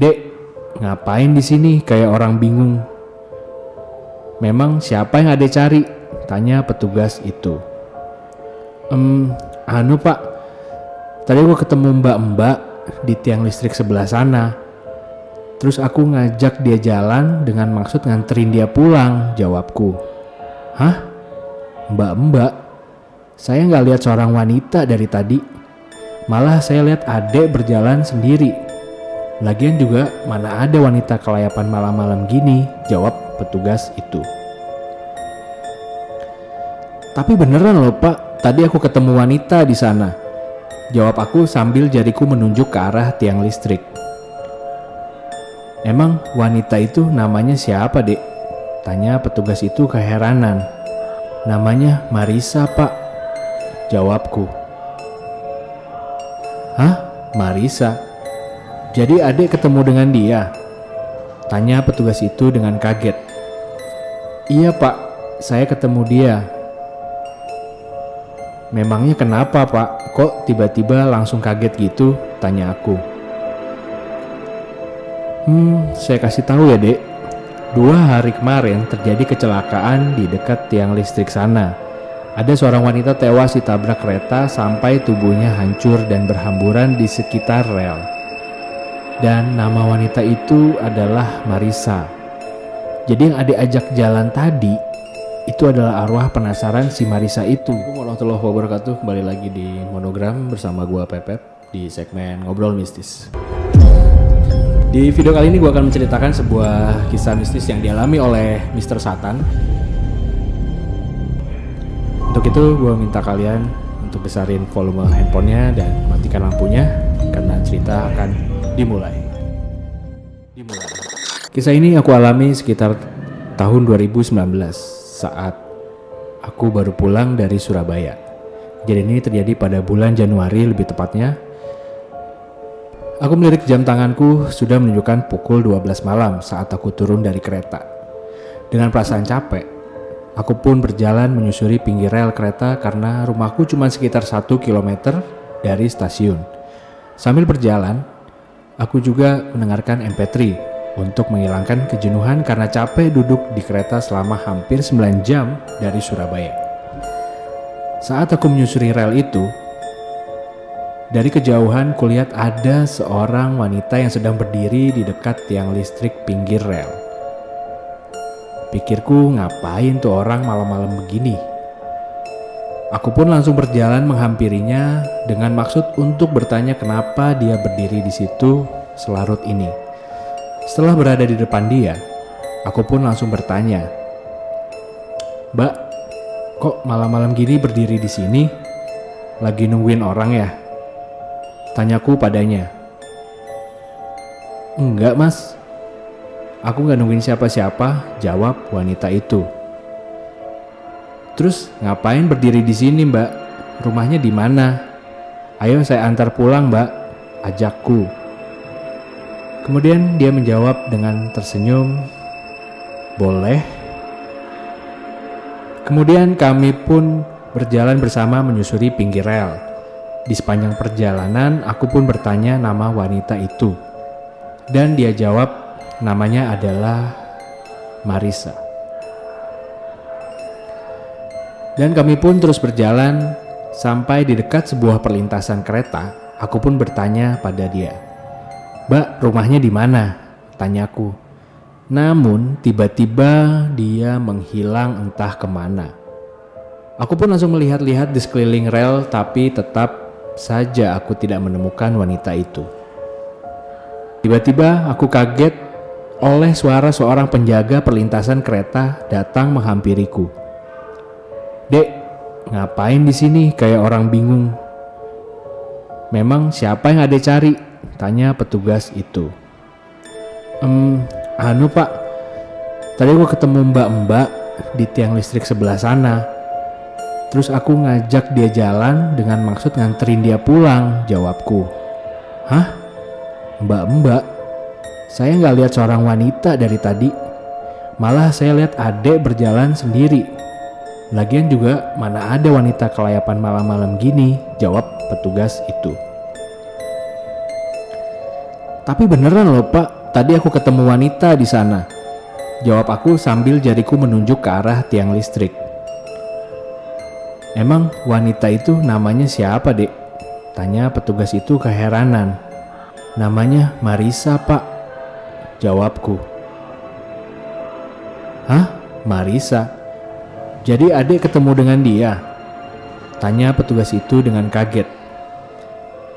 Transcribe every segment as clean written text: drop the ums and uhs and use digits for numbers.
"Dek, ngapain di sini kayak orang bingung? Memang siapa yang adek cari?" tanya petugas itu. Anu pak, tadi aku ketemu mbak-mbak di tiang listrik sebelah sana. Terus aku ngajak dia jalan dengan maksud nganterin dia pulang," jawabku. "Hah? Mbak-mbak? Saya nggak lihat seorang wanita dari tadi. Malah saya lihat adek berjalan sendiri. Lagian juga mana ada wanita kelayapan malam-malam gini," jawab petugas itu. "Tapi beneran loh pak, tadi aku ketemu wanita di sana," jawab aku sambil jariku menunjuk ke arah tiang listrik. "Emang wanita itu namanya siapa dek?" tanya petugas itu keheranan. "Namanya Marisa pak," jawabku. "Hah? Marisa? Jadi adek ketemu dengan dia?" tanya petugas itu dengan kaget. "Iya pak, saya ketemu dia." "Memangnya kenapa pak? Kok tiba-tiba langsung kaget gitu?" tanya aku. Saya kasih tahu ya dek. 2 hari kemarin terjadi kecelakaan di dekat tiang listrik sana. Ada seorang wanita tewas ditabrak kereta sampai tubuhnya hancur dan berhamburan di sekitar rel. Dan nama wanita itu adalah Marisa. Jadi yang adek ajak jalan tadi itu adalah arwah penasaran si Marisa itu. Assalamualaikum warahmatullahi wabarakatuh. Kembali lagi di Monogram bersama gua Pepep di segmen Ngobrol Mistis. Di video kali ini gue akan menceritakan sebuah kisah mistis yang dialami oleh Mr. Satan. Untuk itu gue minta kalian untuk besarin volume handphonenya dan matikan lampunya karena cerita akan dimulai. Kisah ini aku alami sekitar tahun 2019 saat aku baru pulang dari Surabaya. Kejadian ini terjadi pada bulan Januari lebih tepatnya. Aku melirik jam tanganku sudah menunjukkan pukul 12 malam saat aku turun dari kereta. Dengan perasaan capek, aku pun berjalan menyusuri pinggir rel kereta karena rumahku cuma sekitar 1 km dari stasiun. Sambil berjalan, aku juga mendengarkan MP3 untuk menghilangkan kejenuhan karena capek duduk di kereta selama hampir 9 jam dari Surabaya. Saat aku menyusuri rel itu, dari kejauhan kulihat ada seorang wanita yang sedang berdiri di dekat tiang listrik pinggir rel. Pikirku, ngapain tuh orang malam-malam begini? Aku pun langsung berjalan menghampirinya dengan maksud untuk bertanya kenapa dia berdiri di situ selarut ini. Setelah berada di depan dia, aku pun langsung bertanya, "Mbak, kok malam-malam gini berdiri di sini? Lagi nungguin orang ya?" tanyaku padanya. "Enggak mas, aku gak nungguin siapa-siapa," jawab wanita itu. "Terus ngapain berdiri di sini mbak? Rumahnya di mana? Ayo saya antar pulang mbak," ajakku. Kemudian dia menjawab dengan tersenyum, "Boleh." Kemudian kami pun berjalan bersama menyusuri pinggir rel. Di sepanjang perjalanan aku pun bertanya nama wanita itu. Dan dia jawab namanya adalah Marisa. Dan kami pun terus berjalan sampai di dekat sebuah perlintasan kereta. Aku pun bertanya pada dia, "Mbak, rumahnya di mana?" tanyaku. Namun tiba-tiba dia menghilang entah kemana. Aku pun langsung melihat-lihat di sekeliling rel, tapi tetap saja aku tidak menemukan wanita itu. Tiba-tiba aku kaget oleh suara seorang penjaga perlintasan kereta datang menghampiriku. "Dek, ngapain di sini kayak orang bingung? Memang siapa yang adek cari?" tanya petugas itu. Anu pak, tadi aku ketemu mbak-mbak di tiang listrik sebelah sana. Terus aku ngajak dia jalan dengan maksud nganterin dia pulang," jawabku. "Hah? Mbak-mbak? Saya nggak lihat seorang wanita dari tadi. Malah saya lihat adek berjalan sendiri. Lagian juga mana ada wanita kelayapan malam-malam gini," jawab petugas itu. Tapi beneran loh Pak, tadi aku ketemu wanita di sana. Jawab aku sambil jariku menunjuk ke arah tiang listrik. Emang wanita itu namanya siapa, Dek? Tanya petugas itu keheranan. Namanya Marisa, Pak. Jawabku. Hah? Marisa? Jadi adik ketemu dengan dia? Tanya petugas itu dengan kaget.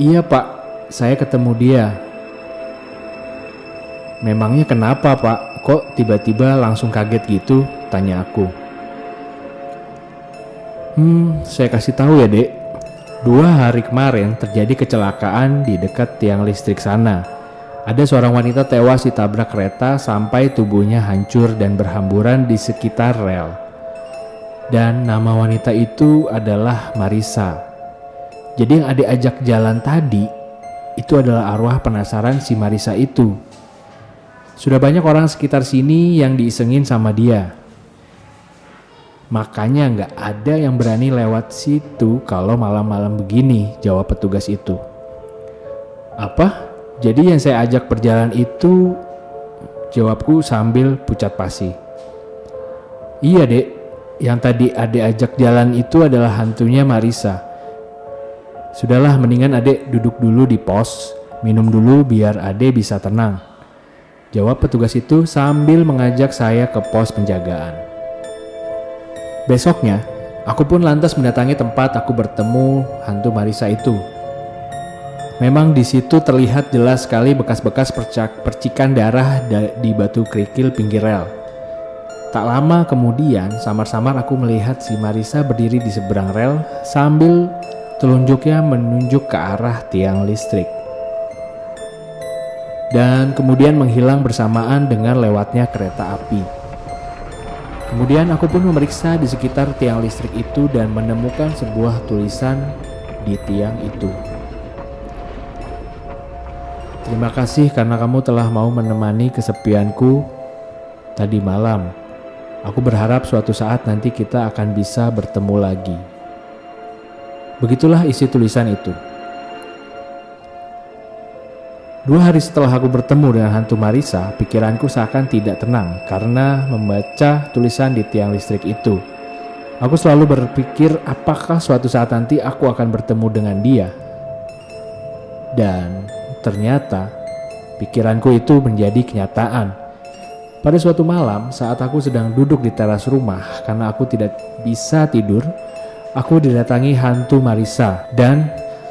Iya, Pak. Saya ketemu dia. Memangnya kenapa, Pak? Kok tiba-tiba langsung kaget gitu? Tanya aku. Saya kasih tahu ya, Dek. 2 hari kemarin terjadi kecelakaan di dekat tiang listrik sana. Ada seorang wanita tewas ditabrak kereta sampai tubuhnya hancur dan berhamburan di sekitar rel. Dan nama wanita itu adalah Marisa. Jadi yang adik ajak jalan tadi itu adalah arwah penasaran si Marisa itu. Sudah banyak orang sekitar sini yang diisengin sama dia. Makanya nggak ada yang berani lewat situ kalau malam-malam begini, jawab petugas itu. Apa? Jadi yang saya ajak berjalan itu, jawabku sambil pucat pasi. Iya, Dek, yang tadi adik ajak jalan itu adalah hantunya Marisa. Sudahlah, mendingan adik duduk dulu di pos, minum dulu biar adik bisa tenang, jawab petugas itu sambil mengajak saya ke pos penjagaan. Besoknya, aku pun lantas mendatangi tempat aku bertemu hantu Marisa itu. Memang di situ terlihat jelas sekali bekas-bekas percikan darah di batu kerikil pinggir rel. Tak lama kemudian, samar-samar aku melihat si Marisa berdiri di seberang rel sambil telunjuknya menunjuk ke arah tiang listrik. Dan kemudian menghilang bersamaan dengan lewatnya kereta api. Kemudian aku pun memeriksa di sekitar tiang listrik itu dan menemukan sebuah tulisan di tiang itu. Terima kasih karena kamu telah mau menemani kesepianku tadi malam. Aku berharap suatu saat nanti kita akan bisa bertemu lagi. Begitulah isi tulisan itu. 2 hari setelah aku bertemu dengan hantu Marisa, pikiranku seakan tidak tenang karena membaca tulisan di tiang listrik itu. Aku selalu berpikir apakah suatu saat nanti aku akan bertemu dengan dia. Dan ternyata pikiranku itu menjadi kenyataan. Pada suatu malam saat aku sedang duduk di teras rumah karena aku tidak bisa tidur, aku didatangi hantu Marisa dan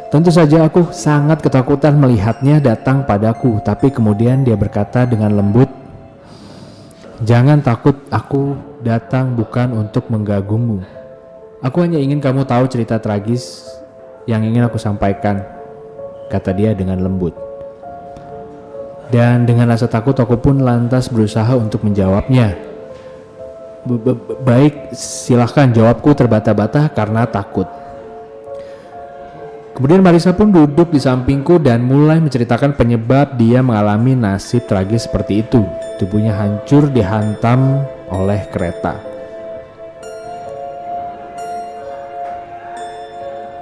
tentu saja aku sangat ketakutan melihatnya datang padaku, tapi kemudian dia berkata dengan lembut, "Jangan takut, aku datang bukan untuk mengganggumu. Aku hanya ingin kamu tahu cerita tragis yang ingin aku sampaikan," kata dia dengan lembut. Dan dengan rasa takut aku pun lantas berusaha untuk menjawabnya. Baik, silahkan, jawabku terbata-bata karena takut. Kemudian Marisa pun duduk di sampingku dan mulai menceritakan penyebab dia mengalami nasib tragis seperti itu. Tubuhnya hancur dihantam oleh kereta.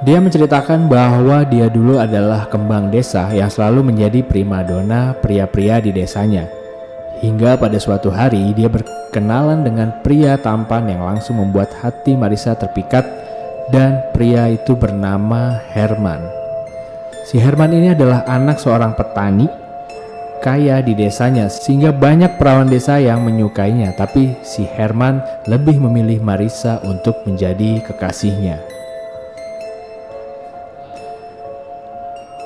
Dia menceritakan bahwa dia dulu adalah kembang desa yang selalu menjadi primadona pria-pria di desanya. Hingga pada suatu hari dia berkenalan dengan pria tampan yang langsung membuat hati Marisa terpikat. Dan pria itu bernama Herman. Si Herman ini adalah anak seorang petani kaya di desanya sehingga banyak perawan desa yang menyukainya. Tapi si Herman lebih memilih Marisa untuk menjadi kekasihnya.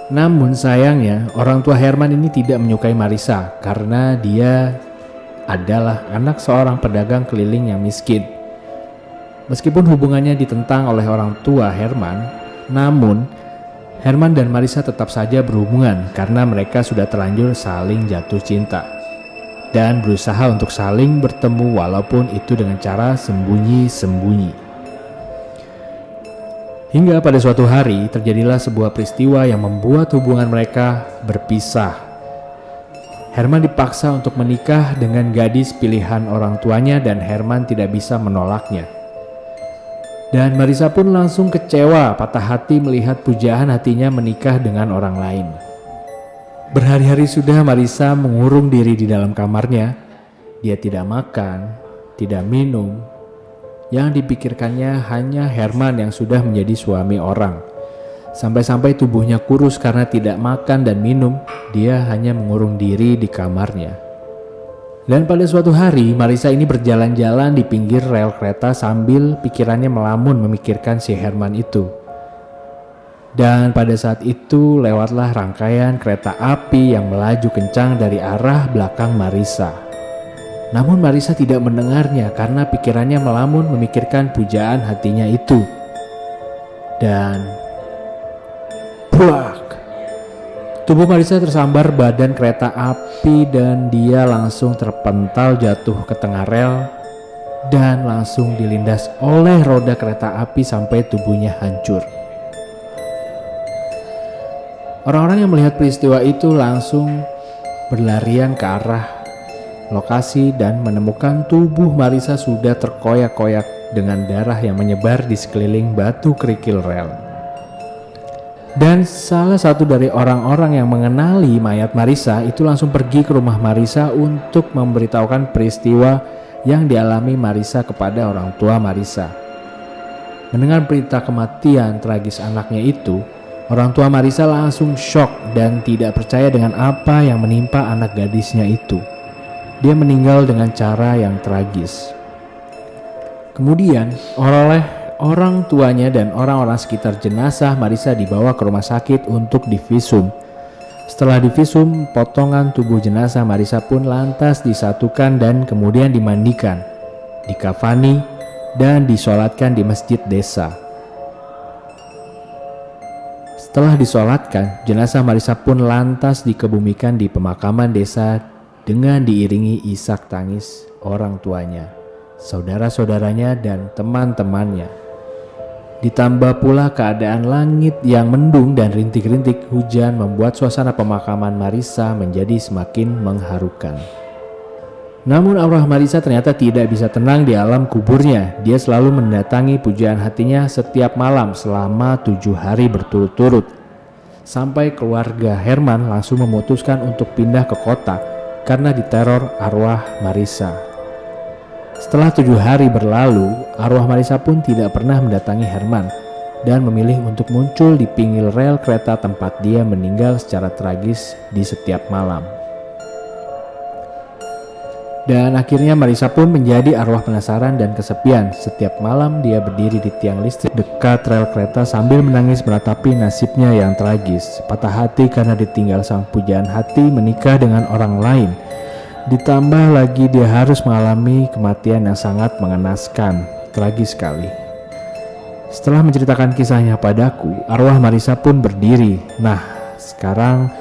Namun sayangnya orang tua Herman ini tidak menyukai Marisa karena dia adalah anak seorang pedagang keliling yang miskin. Meskipun hubungannya ditentang oleh orang tua Herman, namun Herman dan Marisa tetap saja berhubungan karena mereka sudah terlanjur saling jatuh cinta dan berusaha untuk saling bertemu walaupun itu dengan cara sembunyi-sembunyi. Hingga pada suatu hari terjadilah sebuah peristiwa yang membuat hubungan mereka berpisah. Herman dipaksa untuk menikah dengan gadis pilihan orang tuanya dan Herman tidak bisa menolaknya. Dan Marisa pun langsung kecewa, patah hati melihat pujaan hatinya menikah dengan orang lain. Berhari-hari sudah Marisa mengurung diri di dalam kamarnya. Dia tidak makan, tidak minum. Yang dipikirkannya hanya Herman yang sudah menjadi suami orang. Sampai-sampai tubuhnya kurus karena tidak makan dan minum. Dia hanya mengurung diri di kamarnya. Dan pada suatu hari Marisa ini berjalan-jalan di pinggir rel kereta sambil pikirannya melamun memikirkan si Herman itu. Dan pada saat itu lewatlah rangkaian kereta api yang melaju kencang dari arah belakang Marisa. Namun Marisa tidak mendengarnya karena pikirannya melamun memikirkan pujaan hatinya itu. Dan plak! Tubuh Marisa tersambar badan kereta api dan dia langsung terpental jatuh ke tengah rel dan langsung dilindas oleh roda kereta api sampai tubuhnya hancur. Orang-orang yang melihat peristiwa itu langsung berlarian ke arah lokasi dan menemukan tubuh Marisa sudah terkoyak-koyak dengan darah yang menyebar di sekeliling batu kerikil rel. Dan salah satu dari orang-orang yang mengenali mayat Marisa itu langsung pergi ke rumah Marisa untuk memberitahukan peristiwa yang dialami Marisa kepada orang tua Marisa. Mendengar berita kematian tragis anaknya itu, orang tua Marisa langsung shock dan tidak percaya dengan apa yang menimpa anak gadisnya itu. Dia meninggal dengan cara yang tragis. Kemudian, oleh orang tuanya dan orang-orang sekitar jenazah Marisa dibawa ke rumah sakit untuk divisum. Setelah divisum, potongan tubuh jenazah Marisa pun lantas disatukan dan kemudian dimandikan, dikafani, dan disolatkan di masjid desa. Setelah disolatkan, jenazah Marisa pun lantas dikebumikan di pemakaman desa dengan diiringi isak tangis orang tuanya, saudara-saudaranya, dan teman-temannya. Ditambah pula keadaan langit yang mendung dan rintik-rintik hujan membuat suasana pemakaman Marisa menjadi semakin mengharukan. Namun arwah Marisa ternyata tidak bisa tenang di alam kuburnya. Dia selalu mendatangi pujaan hatinya setiap malam selama 7 hari berturut-turut. Sampai keluarga Herman langsung memutuskan untuk pindah ke kota karena diteror arwah Marisa. Setelah 7 hari berlalu, arwah Marisa pun tidak pernah mendatangi Herman dan memilih untuk muncul di pinggir rel kereta tempat dia meninggal secara tragis di setiap malam. Dan akhirnya Marisa pun menjadi arwah penasaran dan kesepian. Setiap malam dia berdiri di tiang listrik dekat rel kereta sambil menangis meratapi nasibnya yang tragis. Patah hati karena ditinggal sang pujaan hati menikah dengan orang lain. Ditambah lagi dia harus mengalami kematian yang sangat mengenaskan. Tragis sekali. Setelah menceritakan kisahnya padaku, arwah Marisa pun berdiri. Nah, sekarang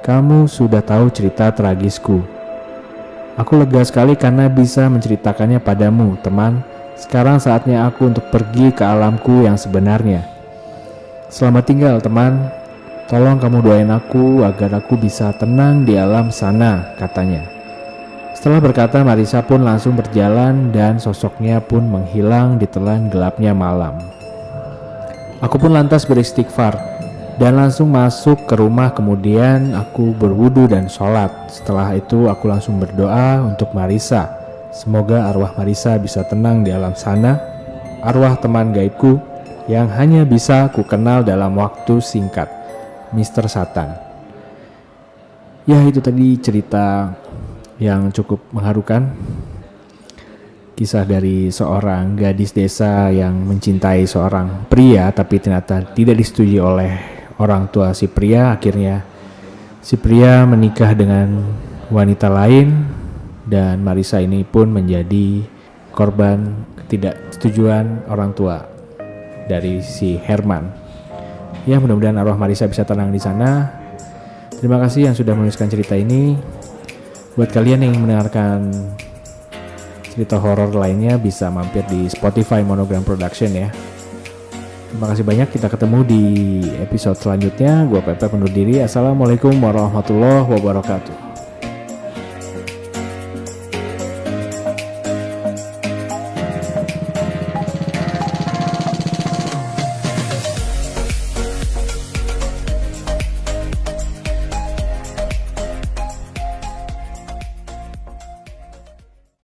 kamu sudah tahu cerita tragisku. Aku lega sekali karena bisa menceritakannya padamu, teman. Sekarang saatnya aku untuk pergi ke alamku yang sebenarnya. Selamat tinggal, teman. Tolong kamu doain aku agar aku bisa tenang di alam sana, katanya. Setelah berkata, Marisa pun langsung berjalan dan sosoknya pun menghilang di telan gelapnya malam. Aku pun lantas beristighfar dan langsung masuk ke rumah. Kemudian aku berwudu dan sholat. Setelah itu aku langsung berdoa untuk Marisa. Semoga arwah Marisa bisa tenang di alam sana. Arwah teman gaibku yang hanya bisa ku kenal dalam waktu singkat, Mr. Satan. Ya, itu tadi cerita yang cukup mengharukan. Kisah dari seorang gadis desa yang mencintai seorang pria tapi ternyata tidak disetujui oleh orang tua si pria. Akhirnya si pria menikah dengan wanita lain dan Marisa ini pun menjadi korban ketidaksetujuan orang tua dari si Herman. Ya, mudah-mudahan arwah Marisa bisa tenang di sana. Terima kasih yang sudah menuliskan cerita ini. Buat kalian yang mendengarkan cerita horor lainnya bisa mampir di Spotify Monogram Production ya. Terima kasih banyak, kita ketemu di episode selanjutnya. Gua Pepe undur diri. Assalamualaikum warahmatullahi wabarakatuh.